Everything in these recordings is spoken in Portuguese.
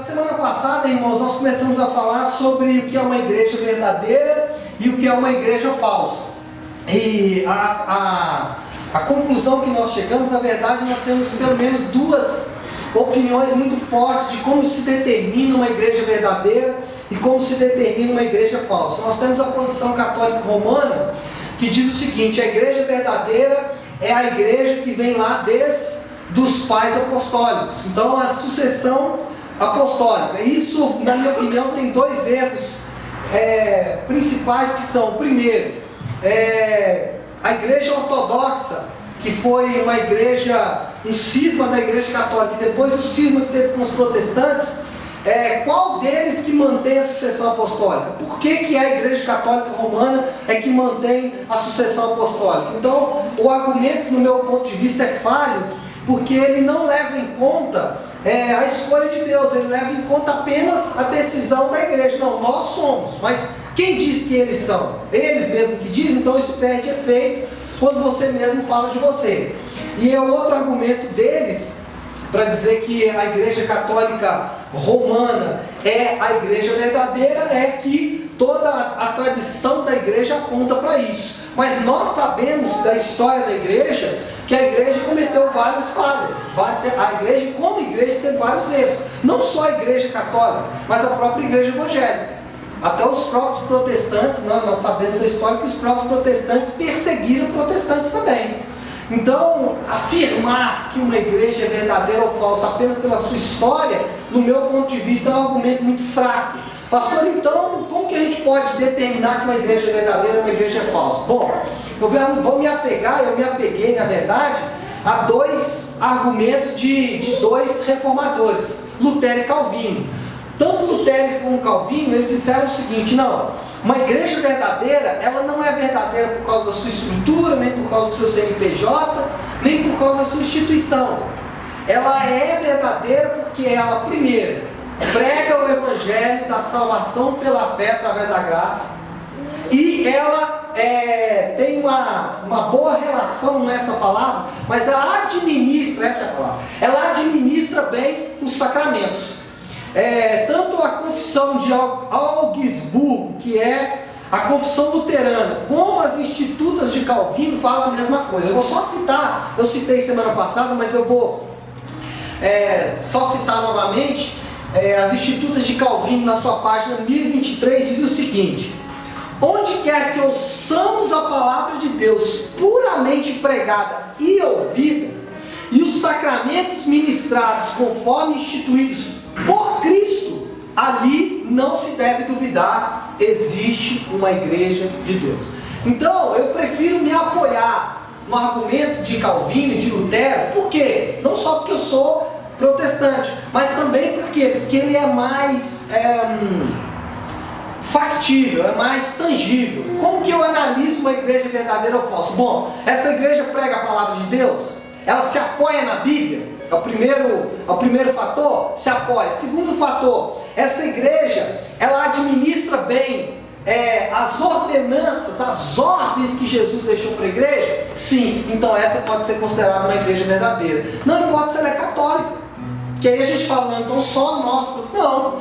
semana passada, irmãos, nós começamos a falar sobre o que é uma igreja verdadeira e o que é uma igreja falsa. E a conclusão que nós chegamos, na verdade, nós temos pelo menos duas opiniões muito fortes de como se determina uma igreja verdadeira e como se determina uma igreja falsa. Nós temos a posição católica romana, que diz o seguinte: a igreja verdadeira é a igreja que vem lá desde os pais apostólicos. Então, a sucessão apostólica. Isso, na minha opinião, tem dois erros principais, que são: primeiro, a igreja ortodoxa, que foi uma igreja, um cisma da igreja católica, e depois o cisma que teve com os protestantes. Qual deles que mantém a sucessão apostólica? Por que a igreja católica romana é que mantém a sucessão apostólica? Então, o argumento, no meu ponto de vista, é falho, porque ele não leva em conta a escolha de Deus, ele leva em conta apenas a decisão da igreja. Não, nós somos, mas quem diz que eles são? Eles mesmos que dizem. Então isso perde efeito quando você mesmo fala de você. E o outro argumento deles, para dizer que a igreja católica romana é a igreja verdadeira, é que toda a tradição da igreja aponta para isso. Mas nós sabemos da história da igreja que a igreja cometeu várias falhas. A igreja, como igreja, teve vários erros. Não só a igreja católica, mas a própria igreja evangélica. Até os próprios protestantes, nós sabemos a história que os próprios protestantes perseguiram protestantes também. Então, afirmar que uma igreja é verdadeira ou falsa apenas pela sua história, no meu ponto de vista, é um argumento muito fraco. Pastor, então, como que a gente pode determinar que uma igreja é verdadeira ou uma igreja é falsa? Bom, eu me apeguei, na verdade, a dois argumentos de dois reformadores, Lutero e Calvino. Tanto Lutero como Calvino, eles disseram o seguinte: não, uma igreja verdadeira, ela não é verdadeira por causa da sua estrutura, nem por causa do seu CNPJ, nem por causa da sua instituição. Ela é verdadeira porque ela, primeiro, prega o evangelho da salvação pela fé através da graça, e ela tem uma boa relação, não é essa palavra, mas ela administra, essa é a palavra, ela administra bem os sacramentos. Tanto a confissão de Augsburgo, que é a confissão luterana, como as institutas de Calvino falam a mesma coisa. Eu vou só citar, eu citei semana passada, mas eu vou só citar novamente. As institutas de Calvino, na sua página 1023, diz o seguinte: onde quer que ouçamos a palavra de Deus puramente pregada e ouvida, e os sacramentos ministrados conforme instituídos por Cristo, ali não se deve duvidar, existe uma igreja de Deus. Então, eu prefiro me apoiar no argumento de Calvino e de Lutero. Por quê? Não só porque eu sou protestante, mas também porque ele é mais factível, é mais tangível. Como que eu analiso uma igreja verdadeira ou falsa? Bom, essa igreja prega a palavra de Deus? Ela se apoia na Bíblia? É o primeiro fator, se apoia. Segundo fator, essa igreja, ela administra bem as ordenanças, as ordens que Jesus deixou para a igreja? Sim, então essa pode ser considerada uma igreja verdadeira. Não importa se ela é católica, que aí a gente fala, não, então só nós. Não,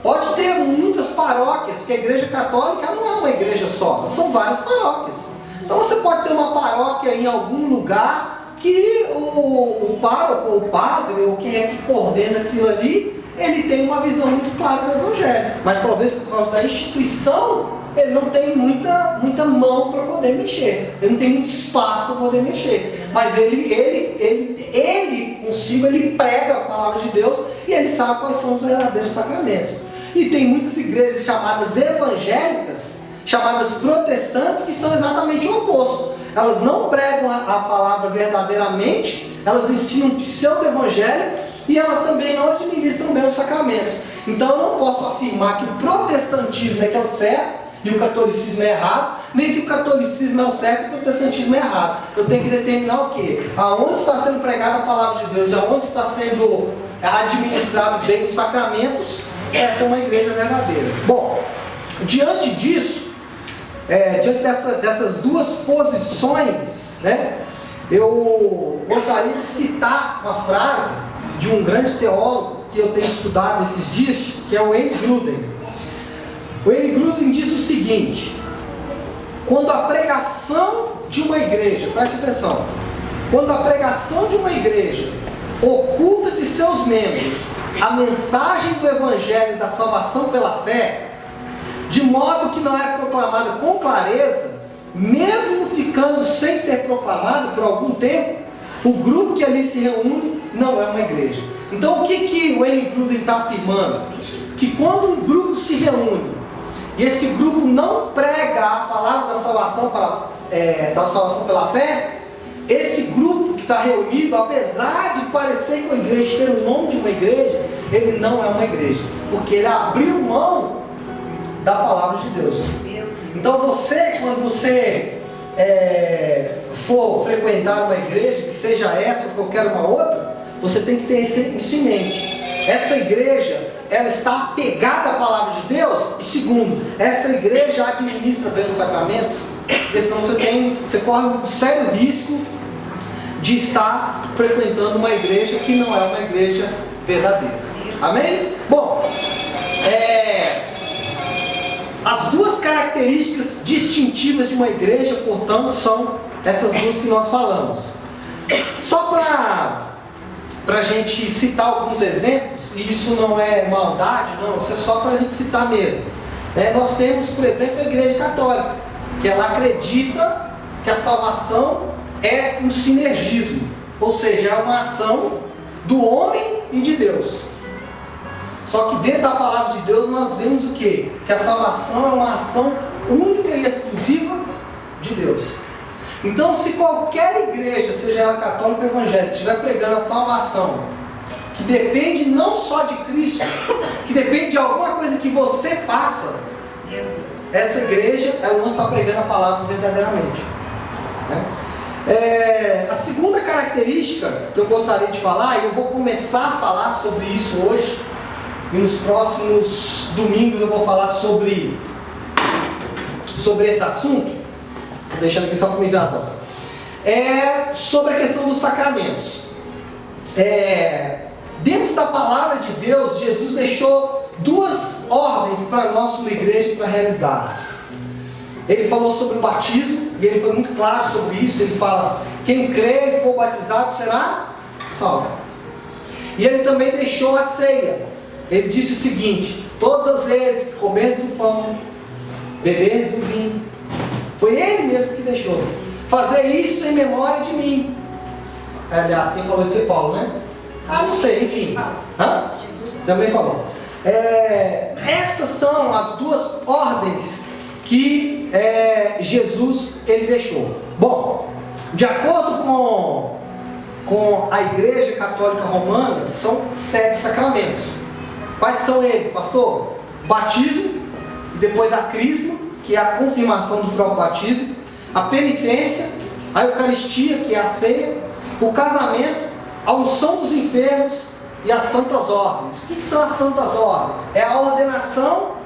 pode ter muitas paróquias, porque a igreja católica ela não é uma igreja só, são várias paróquias. Então você pode ter uma paróquia em algum lugar que o pároco, ou o padre, ou quem é que coordena aquilo ali, ele tem uma visão muito clara do evangelho, mas talvez por causa da instituição, ele não tem muita mão para poder mexer, ele não tem muito espaço para poder mexer, mas ele consigo, ele prega a palavra de Deus, e ele sabe quais são os verdadeiros sacramentos. E tem muitas igrejas chamadas evangélicas, chamadas protestantes, que são exatamente o oposto. Elas não pregam a palavra verdadeiramente, elas ensinam pseudo-evangelho, e elas também não administram bem os sacramentos. Então eu não posso afirmar que o protestantismo é que é o certo e o catolicismo é errado, nem que o catolicismo é o certo e o protestantismo é errado. Eu tenho que determinar o quê? Aonde está sendo pregada a palavra de Deus e aonde está sendo administrado bem os sacramentos, essa é uma igreja verdadeira. Bom, diante disso, diante dessas duas posições, eu gostaria de citar uma frase de um grande teólogo que eu tenho estudado esses dias, que é o Wayne Grudem. O Wayne Grudem diz o seguinte: quando a pregação de uma igreja, preste atenção, quando a pregação de uma igreja oculta de seus membros a mensagem do Evangelho da salvação pela fé, de modo que não é proclamada com clareza, mesmo ficando sem ser proclamado por algum tempo, o grupo que ali se reúne não é uma igreja. Então o que o Wayne Grudem está afirmando? Que quando um grupo se reúne e esse grupo não prega a palavra da salvação pela fé, esse grupo que está reunido, apesar de parecer com a igreja, ter o nome de uma igreja, ele não é uma igreja, porque ele abriu mão da palavra de Deus. Então quando você for frequentar uma igreja, que seja essa ou qualquer uma outra, você tem que ter isso em mente. Essa igreja, ela está apegada à palavra de Deus. E segundo, essa igreja administra bem os sacramentos, porque senão você corre um sério risco de estar frequentando uma igreja que não é uma igreja verdadeira. Amém? Bom, as duas características distintivas de uma igreja, portanto, são essas duas que nós falamos. Só para a gente citar alguns exemplos, e isso não é maldade, não, isso é só para a gente citar mesmo. Nós temos, por exemplo, a Igreja Católica, que ela acredita que a salvação é um sinergismo, ou seja, é uma ação do homem e de Deus. Só que dentro da palavra de Deus nós vemos o quê? Que a salvação é uma ação única e exclusiva de Deus. Então, se qualquer igreja, seja ela católica ou evangélica, estiver pregando a salvação, que depende não só de Cristo, que depende de alguma coisa que você faça, essa igreja, ela não está pregando a palavra verdadeiramente. A segunda característica que eu gostaria de falar, e eu vou começar a falar sobre isso hoje, e nos próximos domingos eu vou falar sobre esse assunto, estou deixando aqui só para me ver as horas, sobre a questão dos sacramentos. Dentro da palavra de Deus, Jesus deixou duas ordens para nós como igreja para realizar. Ele falou sobre o batismo, e ele foi muito claro sobre isso. Ele fala: quem crê e for batizado será salvo. E ele também deixou a ceia. Ele disse o seguinte: todas as vezes que comerdes o pão, beberdes o vinho, foi ele mesmo que deixou. Fazer isso em memória de mim. Aliás, quem falou isso é Paulo, né? Não sei, enfim. Também falou. Essas são as duas ordens que Jesus ele deixou. Bom, de acordo com a Igreja Católica Romana, são 7 sacramentos. Quais são eles, pastor? Batismo, e depois a crisma, que é a confirmação do próprio batismo, a penitência, a Eucaristia, que é a ceia, o casamento, a unção dos enfermos e as santas ordens. O que são as santas ordens? É a ordenação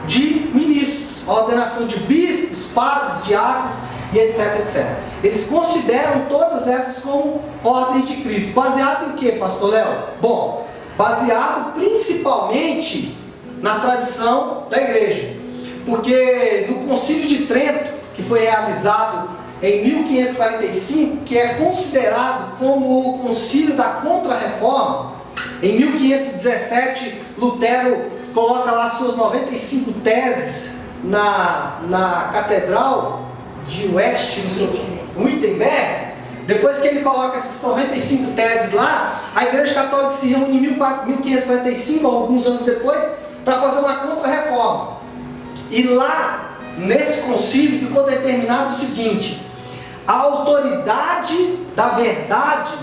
de ministros, a ordenação de bispos, padres, diáconos e etc, etc. Eles consideram todas essas como ordens de Cristo. Baseado em quê, pastor Léo? Bom, baseado principalmente na tradição da igreja. Porque no Concílio de Trento, que foi realizado em 1545, que é considerado como o concílio da Contra-Reforma, em 1517, Lutero coloca lá suas 95 teses na Catedral de Wittenberg. Depois que ele coloca essas 95 teses lá, a Igreja Católica se reúne em 1545, alguns anos depois, para fazer uma Contra-Reforma. E lá, nesse concílio, ficou determinado o seguinte: a autoridade da verdade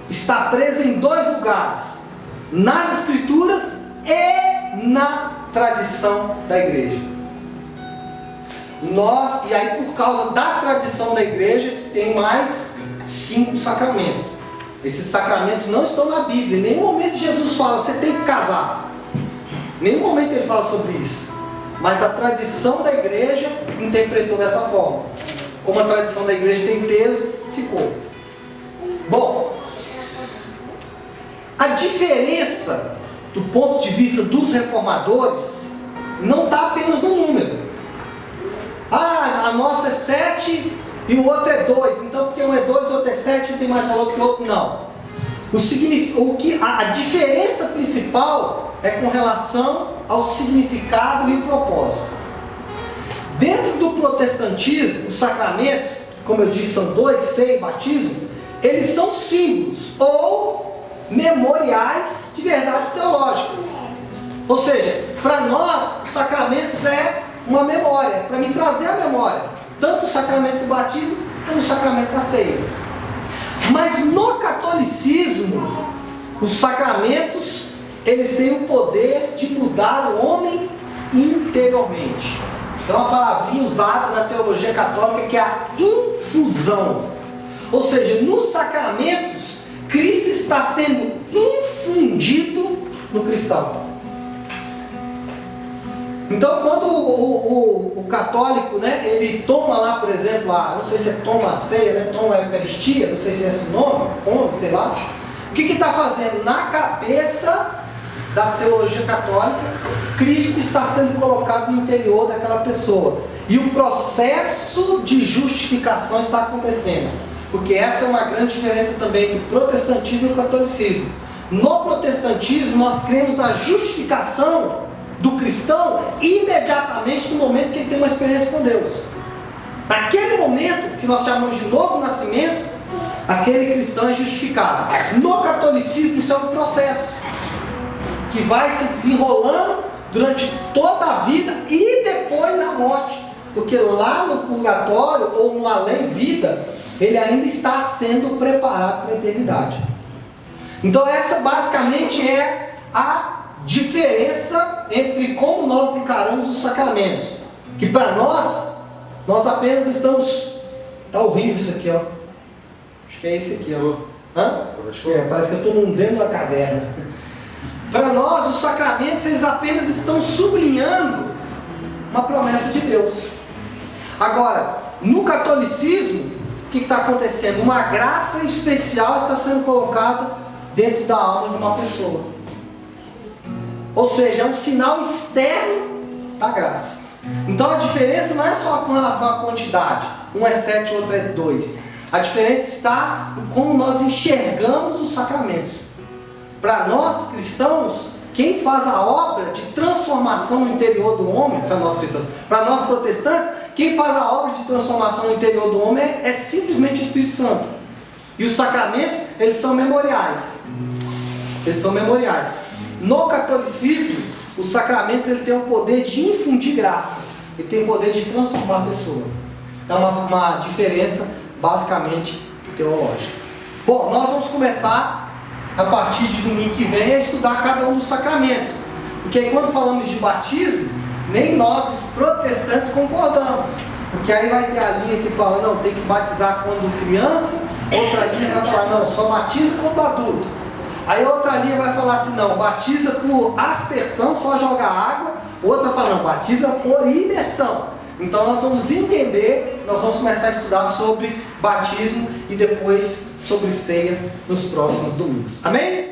está presa em 2 lugares: nas Escrituras e na tradição da igreja. E aí, por causa da tradição da igreja, que tem mais 5 sacramentos. Esses sacramentos não estão na Bíblia. Em nenhum momento Jesus fala: você tem que casar. Em nenhum momento ele fala sobre isso. Mas a tradição da igreja interpretou dessa forma. Como a tradição da igreja tem peso, ficou. Bom, a diferença do ponto de vista dos reformadores, não está apenas no número. Ah, a nossa é 7 e o outro é 2. Então, porque um é 2, o outro é 7, um tem mais valor que o outro. Não. A diferença principal é com relação ao significado e o propósito. Dentro do protestantismo, os sacramentos, como eu disse, são 2, ceia e batismo, eles são símbolos ou memoriais de verdades teológicas. Ou seja, para nós, os sacramentos é uma memória, para me trazer a memória, tanto o sacramento do batismo como o sacramento da ceia. Mas no catolicismo, os sacramentos, eles têm o poder de mudar o homem interiormente. Então, a palavrinha usada na teologia católica que é a infusão. Ou seja, nos sacramentos, Cristo está sendo infundido no cristão. Então, quando o católico, né, ele toma lá, por exemplo, não sei se é toma a ceia, né, toma a Eucaristia, não sei se é esse nome, come, sei lá. O que está fazendo? Na cabeça da teologia católica, Cristo está sendo colocado no interior daquela pessoa. E o processo de justificação está acontecendo. Porque essa é uma grande diferença também entre o protestantismo e o catolicismo. No protestantismo, nós cremos na justificação do cristão imediatamente no momento que ele tem uma experiência com Deus. Naquele momento, que nós chamamos de novo nascimento, aquele cristão é justificado. No catolicismo, isso é um processo que vai se desenrolando durante toda a vida e depois da morte. Porque lá no purgatório ou no além-vida, ele ainda está sendo preparado para a eternidade. Então essa basicamente é a diferença entre como nós encaramos os sacramentos. Que para nós apenas estamos... Está horrível isso aqui, ó. Acho que é esse aqui, ó. Hã? Parece que eu estou dentro da caverna. Para nós, os sacramentos, eles apenas estão sublinhando uma promessa de Deus. Agora, no catolicismo, o que está acontecendo? Uma graça especial está sendo colocada dentro da alma de uma pessoa. Ou seja, é um sinal externo da graça. Então a diferença não é só com relação à quantidade. Um é 7, o outro é 2. A diferença está em como nós enxergamos os sacramentos. Para nós cristãos, quem faz a obra de transformação no interior do homem, para nós cristãos, para nós protestantes, quem faz a obra de transformação no interior do homem é simplesmente o Espírito Santo. E os sacramentos, eles são memoriais. Eles são memoriais. No catolicismo, os sacramentos ele tem o poder de infundir graça. Ele tem o poder de transformar a pessoa. Então é uma diferença basicamente teológica. Bom, nós vamos começar a partir de domingo que vem a estudar cada um dos sacramentos. Porque aí quando falamos de batismo, nem nós os protestantes concordamos. Porque aí vai ter a linha que fala, não, tem que batizar quando criança. Outra linha vai falar, não, só batiza quando adulto. Aí outra linha vai falar assim, não, batiza por aspersão, só joga água. Outra fala, não, batiza por imersão. Então nós vamos entender, nós vamos começar a estudar sobre batismo e depois sobre ceia nos próximos domingos. Amém?